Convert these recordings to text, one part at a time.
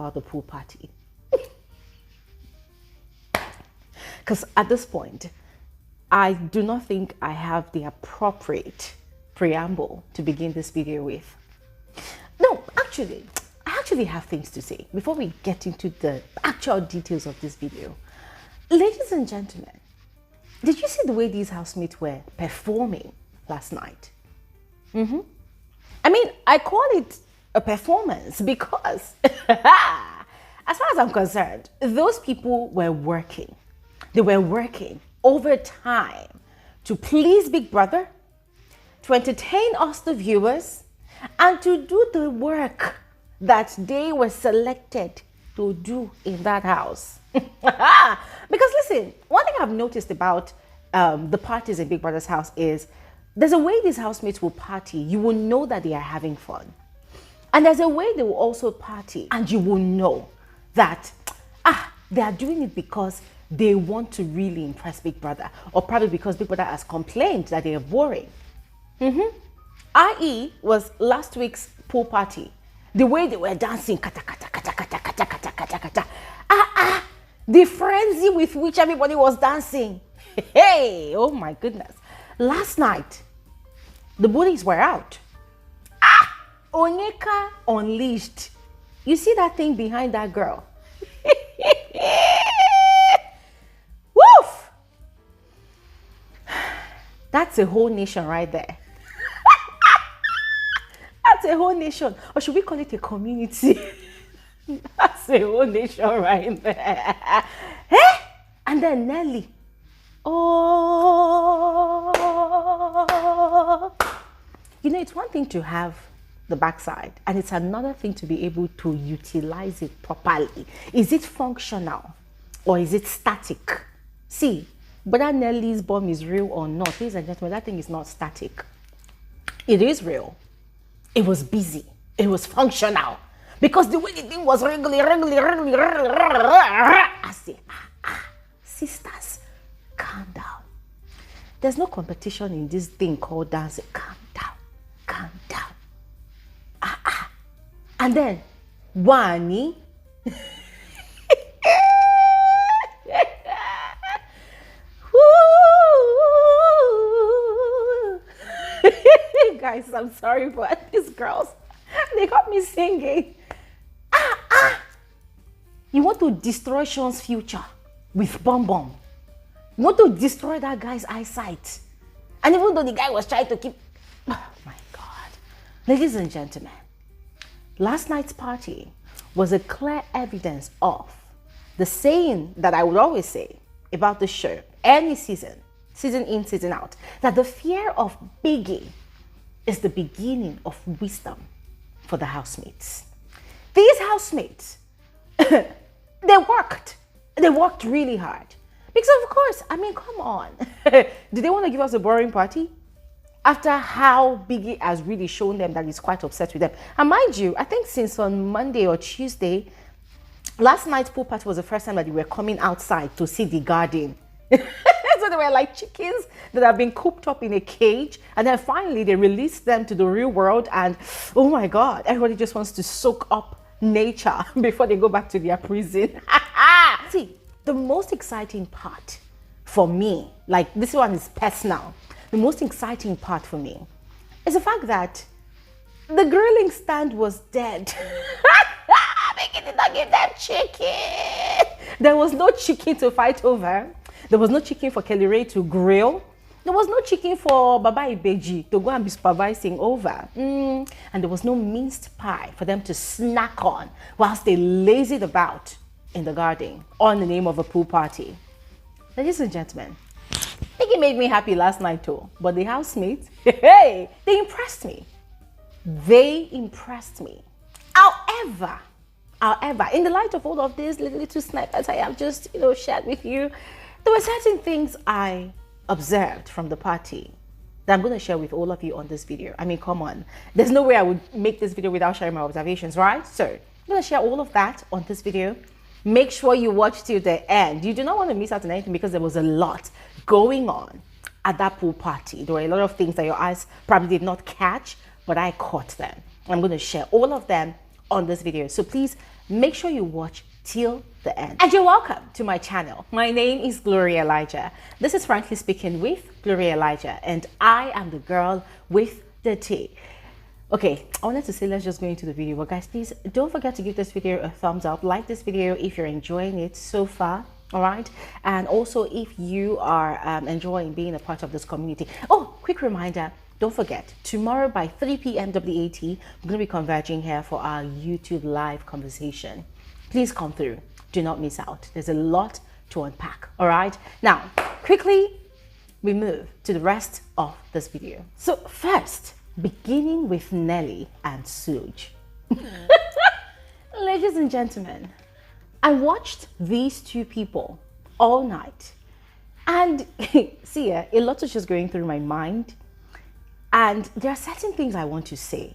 about the pool party. Because at this point, I do not think I have the appropriate preamble to begin this video with. No, actually, I actually have things to say before we get into the actual details of this video. Ladies and gentlemen, did you see the way these housemates were performing last night? I mean, I call it a performance because, as far as I'm concerned, those people were working. They were working overtime to please Big Brother, to entertain us, the viewers, and to do the work that they were selected to do in that house. Because listen, one thing I've noticed about the parties in Big Brother's house is there's a way these housemates will party. You will know that they are having fun. And there's a way they will also party and you will know that they are doing it because they want to really impress Big Brother, or probably because Big Brother has complained that they are boring. I.e. was last week's pool party. The way they were dancing, kata, kata, kata, kata, kata, kata, kata, kata. The frenzy with which everybody was dancing. Hey, oh my goodness. Last night, the bullies were out. Onyeka unleashed. You see that thing behind that girl? Woof! That's a whole nation right there. That's a whole nation. Or should we call it a community? That's a whole nation right there. And then Nelly. Oh. You know, it's one thing to have the backside, and it's another thing to be able to utilize it properly. Is it functional or is it static? See, whether Nelly's bomb is real or not, ladies and gentlemen, that thing is not static. It is real. It was busy. It was functional. Because the way the thing was regularly, I say, sisters, calm down. There's no competition in this thing called dancing. Calm down, calm down. And then, Wani. Guys, I'm sorry, but these girls, they got me singing. You want to destroy Sean's future with Bum Bum. You want to destroy that guy's eyesight. And even though the guy was trying to keep... Oh my God. Ladies and gentlemen, last night's party was a clear evidence of the saying that I would always say about the show, any season in, season out, that the fear of Biggie is the beginning of wisdom for the housemates. These housemates, they worked really hard. Because of course, I mean, come on. Do they want to give us a boring party? After how Biggie has really shown them that he's quite upset with them. And mind you, I think since on Monday or Tuesday, last night's pool party was the first time that they were coming outside to see the garden. So they were like chickens that have been cooped up in a cage. And then finally they released them to the real world. And oh my God, everybody just wants to soak up nature before they go back to their prison. See, the most exciting part for me, like this one is personal. The most exciting part for me is the fact that the grilling stand was dead. They did not give them chicken. There was no chicken to fight over. There was no chicken for Kellyrae to grill. There was no chicken for Baba Ibeji to go and be supervising over. And there was no minced pie for them to snack on whilst they lazied about in the garden on the name of a pool party. Ladies and gentlemen, I think it made me happy last night too. But the housemates, hey, they impressed me. They impressed me. However, in the light of all of these little snippets I have just, shared with you, there were certain things I observed from the party that I'm going to share with all of you on this video. I mean, come on. There's no way I would make this video without sharing my observations, right? So I'm going to share all of that on this video. Make sure you watch till the end. You do not want to miss out on anything because there was a lot going on at that pool party. There were a lot of things that your eyes probably did not catch, but I caught them. I'm going to share all of them on this video. So please make sure you watch till the end. And you're welcome to my channel. My name is Elijah. This is Frankly Speaking with Elijah, and I am the girl with the tea. Okay, I wanted to say let's just go into the video, but guys, please don't forget to give this video a thumbs up. Like this video if you're enjoying it so far. All right, and also if you are enjoying being a part of this community. Oh, quick reminder, don't forget, tomorrow by 3 p.m. WAT, we're going to be converging here for our YouTube live conversation. Please come through. Do not miss out. There's a lot to unpack. All right, now quickly we move to the rest of this video. So first, beginning with Nelly and Suji. Ladies and gentlemen, I watched these two people all night, and see, a lot is just going through my mind, and there are certain things I want to say,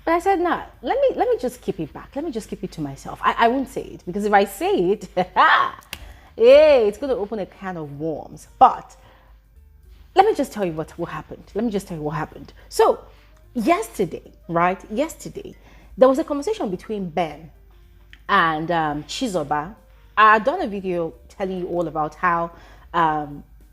but I said, nah, let me just keep it back. Let me just keep it to myself. I won't say it, because if I say it, yeah, it's going to open a can of worms. But let me just tell you what happened. Let me just tell you what happened. So yesterday, right? Yesterday, there was a conversation between Ben and Chizoba. I've done a video telling you all about how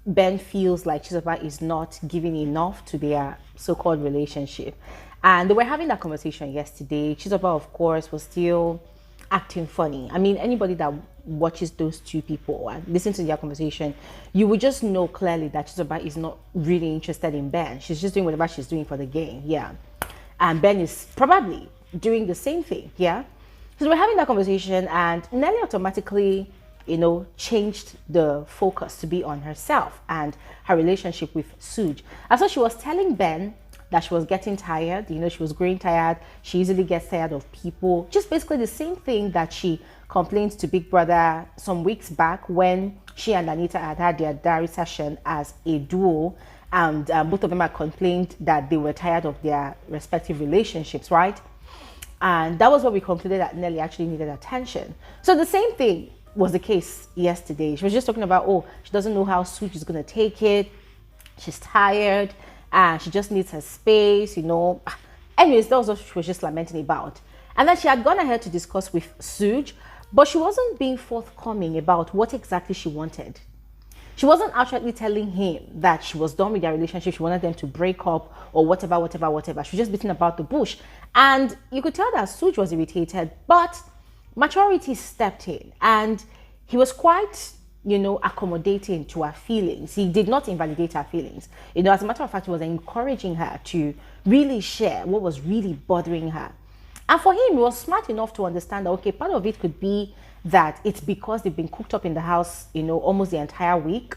Ben feels like Chizoba is not giving enough to their so-called relationship. And they were having that conversation yesterday. Chizoba, of course, was still acting funny. I mean, anybody that watches those two people and listen to their conversation, you would just know clearly that Chizoba is not really interested in Ben. She's just doing whatever she's doing for the game, yeah. And Ben is probably doing the same thing, yeah. So we're having that conversation, and Nelly automatically, changed the focus to be on herself and her relationship with Suji. And so she was telling Ben that she was getting tired, she was growing tired. She easily gets tired of people. Just basically the same thing that she complained to Big Brother some weeks back when she and Anita had their diary session as a duo. And both of them had complained that they were tired of their respective relationships, right? And that was what we concluded, that Nelly actually needed attention. So the same thing was the case yesterday. She was just talking about, oh, she doesn't know how Suji is going to take it. She's tired and she just needs her space, Anyways, that was what she was just lamenting about. And then she had gone ahead to discuss with Suji, but she wasn't being forthcoming about what exactly she wanted. She wasn't actually telling him that she was done with their relationship. She wanted them to break up or whatever. She was just beating about the bush. And you could tell that Suji was irritated, but maturity stepped in and he was quite, accommodating to her feelings. He did not invalidate her feelings. As a matter of fact, he was encouraging her to really share what was really bothering her. And for him, he was smart enough to understand that, okay, part of it could be that it's because they've been cooped up in the house, almost the entire week.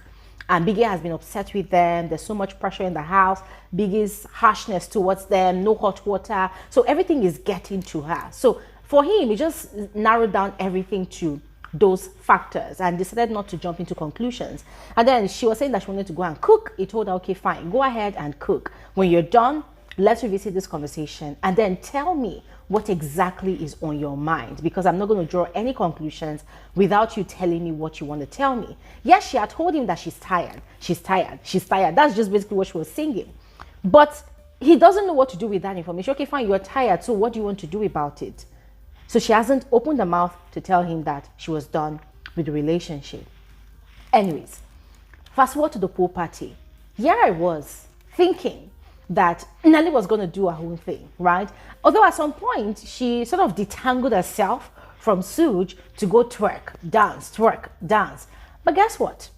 And Biggie has been upset with them. There's so much pressure in the house. Biggie's harshness towards them, no hot water. So everything is getting to her. So for him, he just narrowed down everything to those factors and decided not to jump into conclusions. And then she was saying that she wanted to go and cook. He told her, okay, fine, go ahead and cook. When you're done, let's revisit this conversation and then tell me what exactly is on your mind, because I'm not going to draw any conclusions without you telling me what you want to tell me. Yes, she had told him that she's tired. She's tired. She's tired. That's just basically what she was singing. But he doesn't know what to do with that information. Okay, fine, you're tired. So what do you want to do about it? So she hasn't opened her mouth to tell him that she was done with the relationship. Anyways, fast forward to the pool party. Here I was thinking that Nelly was going to do her own thing, right? Although at some point, she sort of detangled herself from Suji to go twerk, dance. But guess what?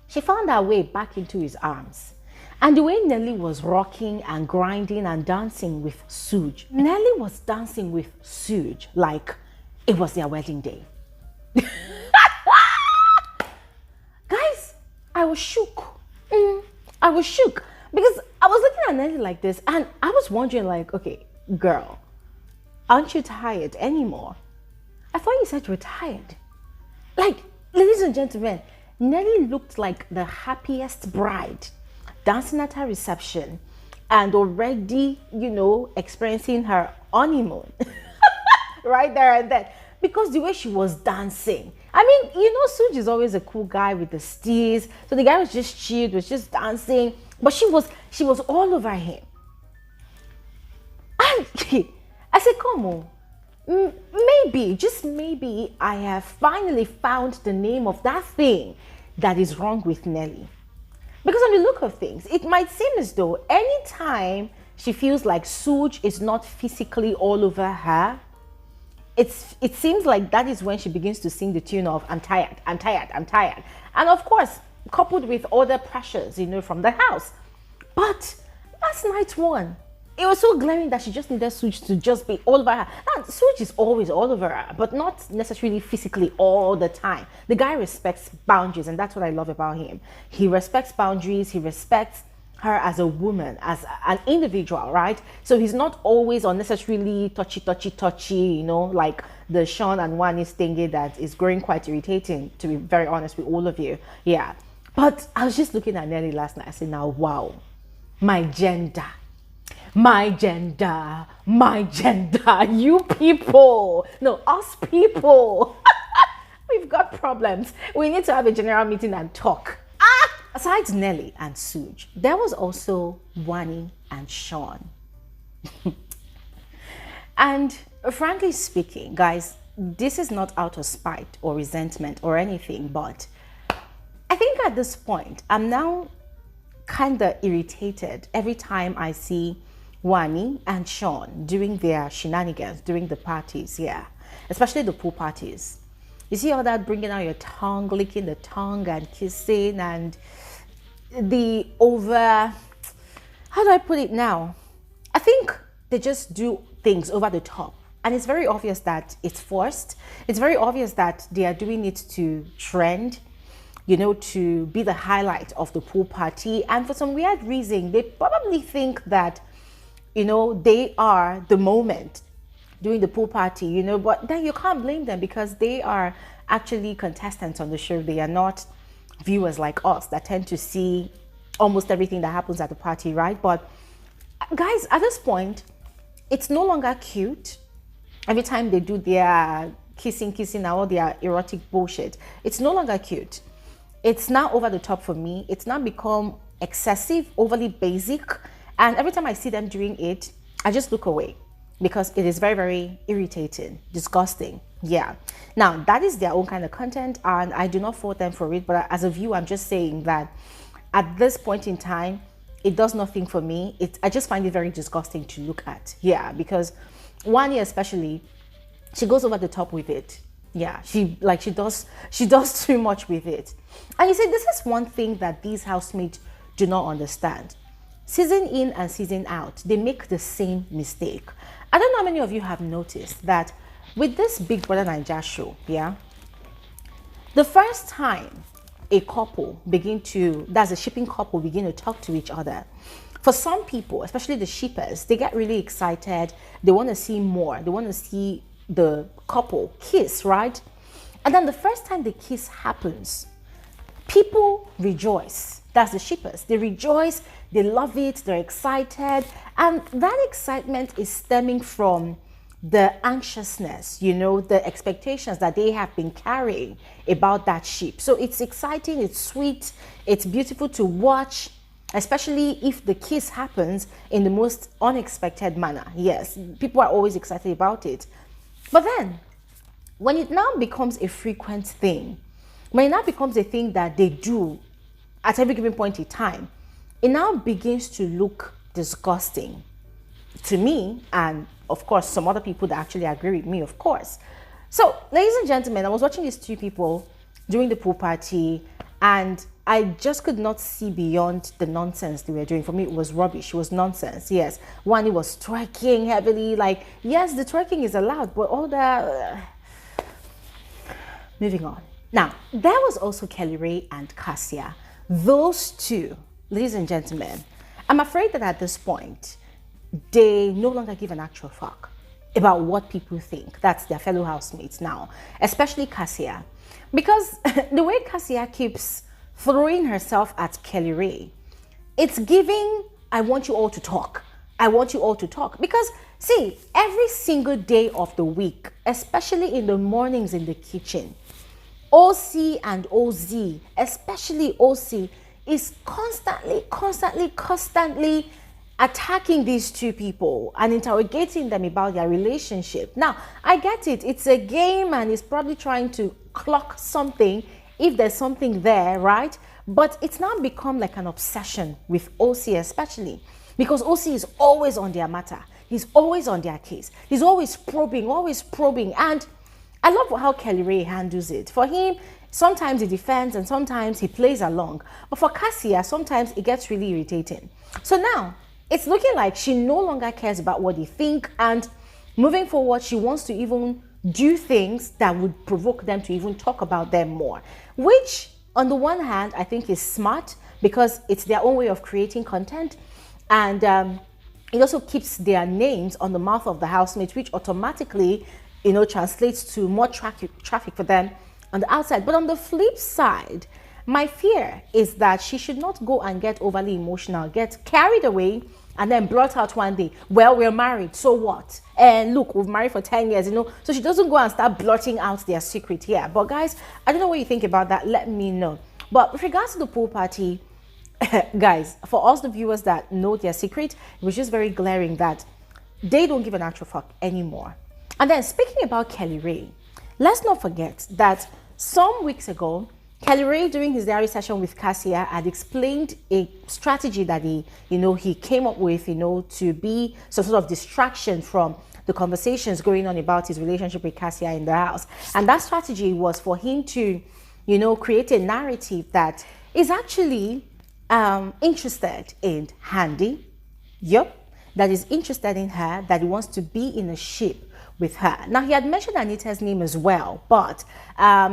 She found her way back into his arms. And the way Nelly was rocking and grinding and dancing with Suji, Nelly was dancing with Suji like it was their wedding day. Guys, I was shook. I was shook because I was looking at Nelly like this and I was wondering like, okay, girl, aren't you tired anymore? I thought you said you were tired. Like, ladies and gentlemen, Nelly looked like the happiest bride dancing at her reception and already, experiencing her honeymoon right there and then. Because the way she was dancing. I mean, Suji is always a cool guy with the steez. So the guy was just chilled, was just dancing. But she was all over him. And I said, come on. Maybe, just maybe, I have finally found the name of that thing that is wrong with Nelly. Because on the look of things, it might seem as though anytime she feels like Suge is not physically all over her, it seems like that is when she begins to sing the tune of I'm tired, I'm tired, I'm tired. And of course, coupled with other pressures, from the house. But last night one, it was so glaring that she just needed Suge to just be all over her. Now, Suge is always all over her, but not necessarily physically all the time. The guy respects boundaries, and that's what I love about him. He respects boundaries, he respects her as a woman, as an individual, right? So he's not always unnecessarily touchy, like the Sean and Wani thingy that is growing quite irritating, to be very honest with all of you. Yeah. But I was just looking at Nelly last night. I said, now, wow, my gender, you people, no, us people, we've got problems. We need to have a general meeting and talk. Besides Nelly and Suji, there was also Wani and Sha. And frankly speaking, guys, this is not out of spite or resentment or anything, but I think at this point, I'm now kind of irritated every time I see Wani and Sha doing their shenanigans during the parties, yeah, especially the pool parties. You see all that bringing out your tongue, licking the tongue and kissing, and the over, how do I put it now? I think they just do things over the top. And it's very obvious that it's forced. It's very obvious that they are doing it to trend, to be the highlight of the pool party. And for some weird reason, they probably think that, they are the moment during the pool party, but then you can't blame them because they are actually contestants on the show. They are not viewers like us that tend to see almost everything that happens at the party, right? But guys, at this point, it's no longer cute. Every time they do their kissing and all their erotic bullshit, it's no longer cute. It's now over the top for me. It's now become excessive, overly basic. And every time I see them doing it, I just look away because it is very, very irritating, disgusting. Yeah. Now, that is their own kind of content, and I do not fault them for it. But as a viewer, I'm just saying that at this point in time, it does nothing for me. I just find it very disgusting to look at. Yeah, because Wani especially, she goes over the top with it. Yeah, she does too much with it. And you see, this is one thing that these housemates do not understand. Season in and season out, they make the same mistake. I don't know how many of you have noticed that with this big Brother Naija show, yeah, the first time a couple that's a shipping couple, begin to talk to each other, for some people, especially the shippers, they get really excited. They want to see more. They want to see the couple kiss, right? And then the first time the kiss happens, people rejoice. That's the shippers. They rejoice, they love it, they're excited. And that excitement is stemming from the anxiousness, the expectations that they have been carrying about that ship. So it's exciting, it's sweet, it's beautiful to watch, especially if the kiss happens in the most unexpected manner. Yes, people are always excited about it. But then, when it now becomes a frequent thing, when it now becomes a thing that they do at every given point in time, it now begins to look disgusting to me, and of course some other people that actually agree with me, of course. So ladies and gentlemen, I was watching these two people during the pool party, and I just could not see beyond the nonsense they were doing. For me, it was rubbish. It was nonsense. Yes, Wani was twerking heavily. Like, yes, the twerking is allowed, but all that. Moving on. Now, there was also Kellyrae and Casia. Those two, ladies and gentlemen, I'm afraid that at this point, they no longer give an actual fuck about what people think. That's their fellow housemates now, especially Casia. Because the way Casia keeps throwing herself at Kellyrae, it's giving, I want you all to talk. I want you all to talk. Because, see, every single day of the week, especially in the mornings in the kitchen, OC and OZ, especially OC, is constantly attacking these two people and interrogating them about their relationship. Now, I get it. It's a game and he's probably trying to clock something if there's something there, right? But it's now become like an obsession with OC especially, because OC is always on their matter. He's always on their case. He's always probing. And I love how Kellyrae handles it. For him, sometimes he defends and sometimes he plays along. But for Casia, sometimes it gets really irritating. So now, it's looking like she no longer cares about what they think, and moving forward, she wants to even do things that would provoke them to even talk about them more, which on the one hand, I think is smart because it's their own way of creating content, and it also keeps their names on the mouth of the housemates, which automatically, translates to more traffic for them on the outside. But on the flip side, my fear is that she should not go and get overly emotional, get carried away, and then brought out one day, well, we're married, so what? And look, we've married for 10 years, so she doesn't go and start blurting out their secret here. But guys, I don't know what you think about that. Let me know. But with regards to the pool party, guys, for us, the viewers that know their secret, it was just very glaring that they don't give an actual fuck anymore. And then speaking about Kellyrae, let's not forget that some weeks ago, Kellyrae, during his diary session with Casia, had explained a strategy that he came up with, to be some sort of distraction from the conversations going on about his relationship with Casia in the house. And that strategy was for him to, create a narrative that is actually interested in Handi. Yep, that is interested in her, that he wants to be in a ship with her. Now, he had mentioned Anita's name as well, but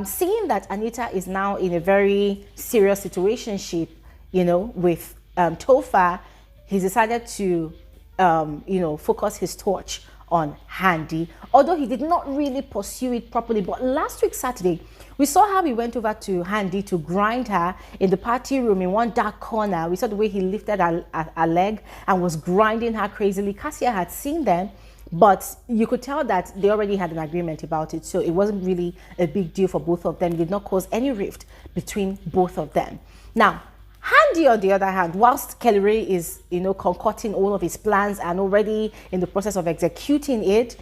seeing that Anita is now in a very serious situationship, with Tofa, he's decided to, focus his torch on Handi, although he did not really pursue it properly. But last week, Saturday, we saw how he went over to Handi to grind her in the party room in one dark corner. We saw the way he lifted her leg and was grinding her crazily. Casia had seen them, but you could tell that they already had an agreement about it. So it wasn't really a big deal for both of them. It did not cause any rift between both of them. Now, Handi, on the other hand, whilst Kellyrae is, concocting all of his plans and already in the process of executing it,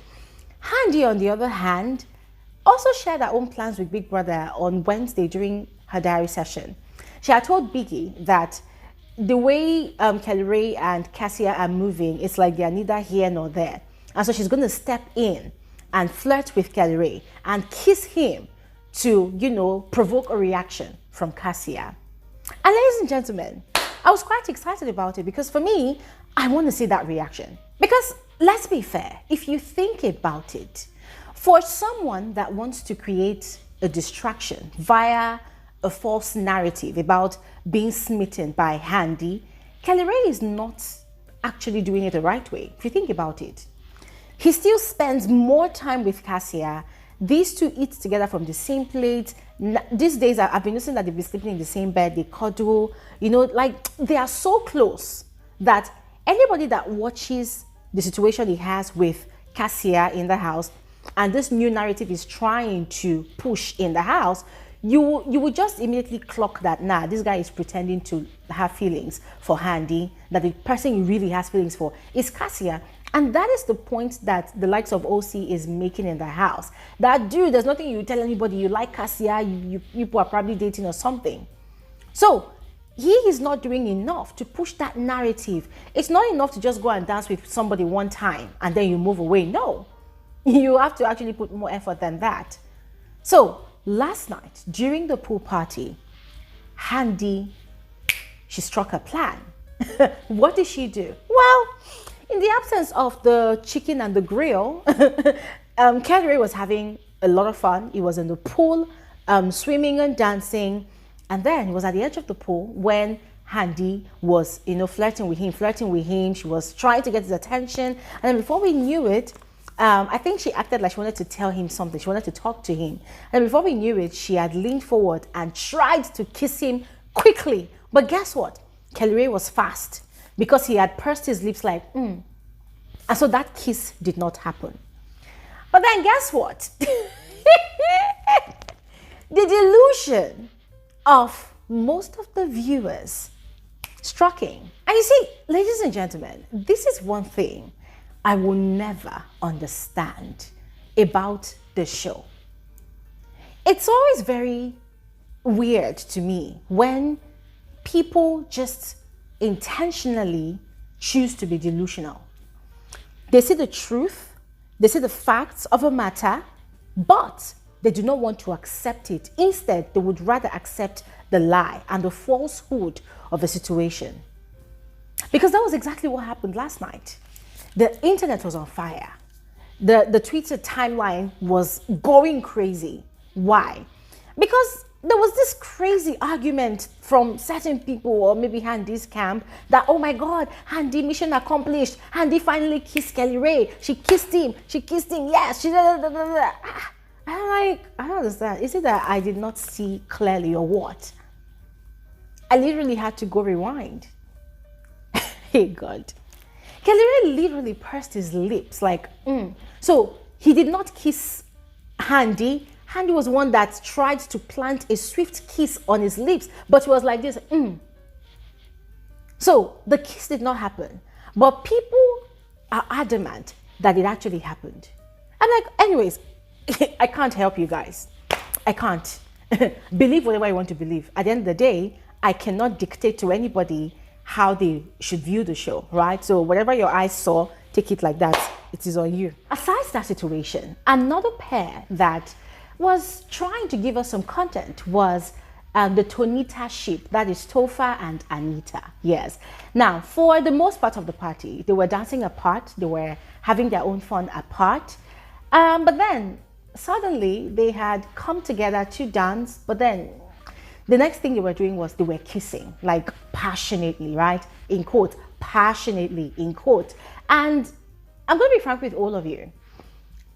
Handi, on the other hand, also shared her own plans with Big Brother on Wednesday during her diary session. She had told Biggie that the way Kellyrae and Casia are moving, it's like they're neither here nor there. And so she's going to step in and flirt with Kellyrae and kiss him to, provoke a reaction from Casia. And ladies and gentlemen, I was quite excited about it because for me, I want to see that reaction. Because let's be fair, if you think about it, for someone that wants to create a distraction via a false narrative about being smitten by Handi, Kellyrae is not actually doing it the right way, if you think about it. He still spends more time with Casia. These two eat together from the same plate. These days, I've been noticing that they've been sleeping in the same bed. They cuddle, like they are so close that anybody that watches the situation he has with Casia in the house and this new narrative is trying to push in the house, you would just immediately clock that, nah, this guy is pretending to have feelings for Handi, that the person he really has feelings for is Casia. And that is the point that the likes of OC is making in the house. That, dude, there's nothing you tell anybody. You like Casia, you people are probably dating or something. So he is not doing enough to push that narrative. It's not enough to just go and dance with somebody one time and then you move away. No, you have to actually put more effort than that. So last night, during the pool party, Handi, she struck a plan. What did she do? Well, in the absence of the chicken and the grill, Kellyrae was having a lot of fun. He was in the pool, swimming and dancing. And then he was at the edge of the pool when Handi was, flirting with him. She was trying to get his attention. And then before we knew it, I think she acted like she wanted to tell him something. She wanted to talk to him. And before we knew it, she had leaned forward and tried to kiss him quickly. But guess what? Kellyrae was fast, because he had pursed his lips like, And so that kiss did not happen. But then guess what? The delusion of most of the viewers Striking. And you see, ladies and gentlemen, this is one thing I will never understand about the show. It's always very weird to me when people just intentionally choose to be delusional. They see the truth, they see the facts of a matter, but they do not want to accept it. Instead, they would rather accept the lie and the falsehood of a situation. Because that was exactly what happened last night. The internet was on fire. The Twitter timeline was going crazy. Why? Because there was this crazy argument from certain people, or maybe Handi's camp, that, oh my God, Handi, mission accomplished. Handi finally kissed Kellyrae. She kissed him. Yes. She I'm like, I don't understand. Is it that I did not see clearly or what? I literally had to go rewind. Hey God. Kellyrae literally pursed his lips like, So he did not kiss Handi. Handi was one that tried to plant a swift kiss on his lips, but he was like this, So the kiss did not happen, but people are adamant that it actually happened. I'm like, anyways, I can't help you guys. I can't. Believe whatever you want to believe. At the end of the day, I cannot dictate to anybody how they should view the show, right? So whatever your eyes saw, take it like that. It is on you. Aside that situation, another pair that was trying to give us some content was the Tonita ship, that is Tofa and Anita. Yes. Now, for the most part of the party, they were dancing apart. They were having their own fun apart. But then suddenly they had come together to dance, but then the next thing they were doing was they were kissing, like passionately, right? In quote, passionately, in quote. And I'm going to be frank with all of you.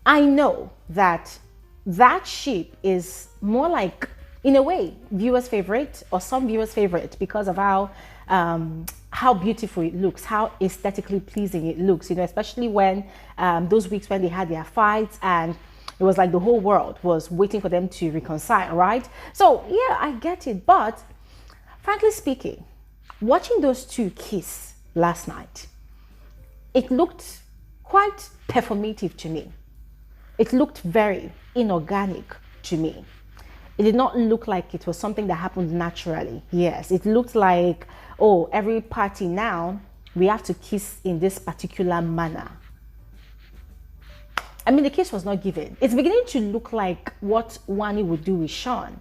I know that that ship is more like, in a way, viewers' favorite, or some viewers' favorite, because of how beautiful it looks, how aesthetically pleasing it looks, you know, especially when those weeks when they had their fights and it was like the whole world was waiting for them to reconcile, right? So yeah, I get it. But frankly speaking, watching those two kiss last night, it looked quite performative to me. It looked very inorganic to me. It did not look like it was something that happened naturally. Yes, it looked like, oh, every party now, we have to kiss in this particular manner. I mean, the kiss was not given. It's beginning to look like what Wani would do with Sean.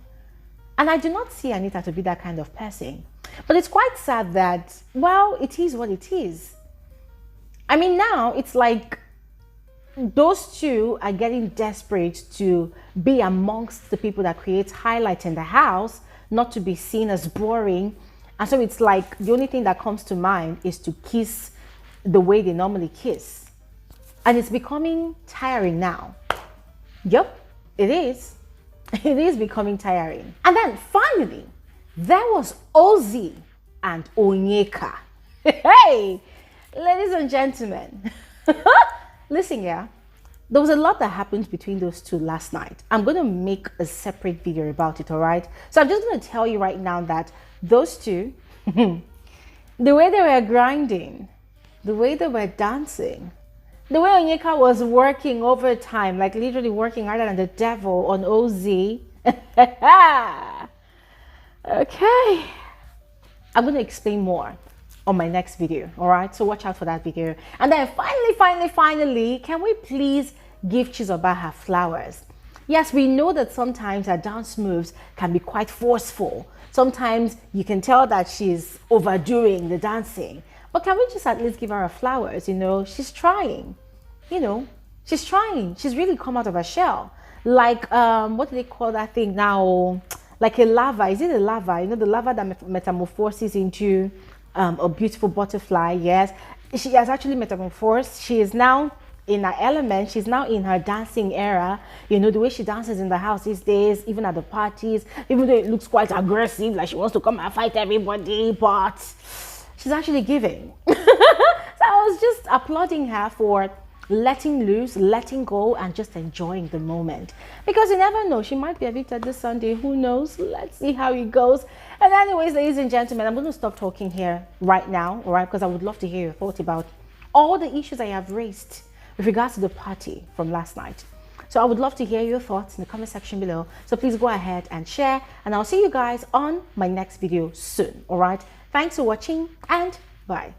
And I do not see Anita to be that kind of person. But it's quite sad that, well, it is what it is. I mean, now it's like those two are getting desperate to be amongst the people that create highlight in the house, not to be seen as boring. And so it's like the only thing that comes to mind is to kiss the way they normally kiss. And it's becoming tiring now. Yep, it is. It is becoming tiring. And then finally, there was Ozzy and Onyeka. Hey, ladies and gentlemen. Listen, yeah, there was a lot that happened between those two last night. I'm going to make a separate video about it, all right? So I'm just going to tell you right now that those two, the way they were grinding, the way they were dancing, the way Onyeka was working overtime, like literally working harder than the devil on OZ. Okay. I'm going to explain more on my next video, all right? So watch out for that video. And then finally, can we please give Chizoba her flowers? Yes, we know that sometimes her dance moves can be quite forceful. Sometimes you can tell that she's overdoing the dancing. But can we just at least give her her flowers? You know, she's trying. You know, she's trying. She's really come out of her shell. Like, what do they call that thing now? Like a lava. Is it a lava? You know, the lava that metamorphoses into a beautiful butterfly. Yes, she has actually metamorphosed. She is now in her element. She's now in her dancing era. You know, the way she dances in the house these days, even at the parties, even though it looks quite aggressive, like she wants to come and fight everybody, but she's actually giving. So I was just applauding her for letting loose, letting go, and just enjoying the moment. Because you never know, she might be evicted this Sunday. Who knows? Let's see how it goes. And anyways, ladies and gentlemen, I'm going to stop talking here right now, all right? Because I would love to hear your thoughts about all the issues I have raised with regards to the party from last night. So I would love to hear your thoughts in the comment section below. So please go ahead and share, and I'll see you guys on my next video soon. All right. Thanks for watching, and bye.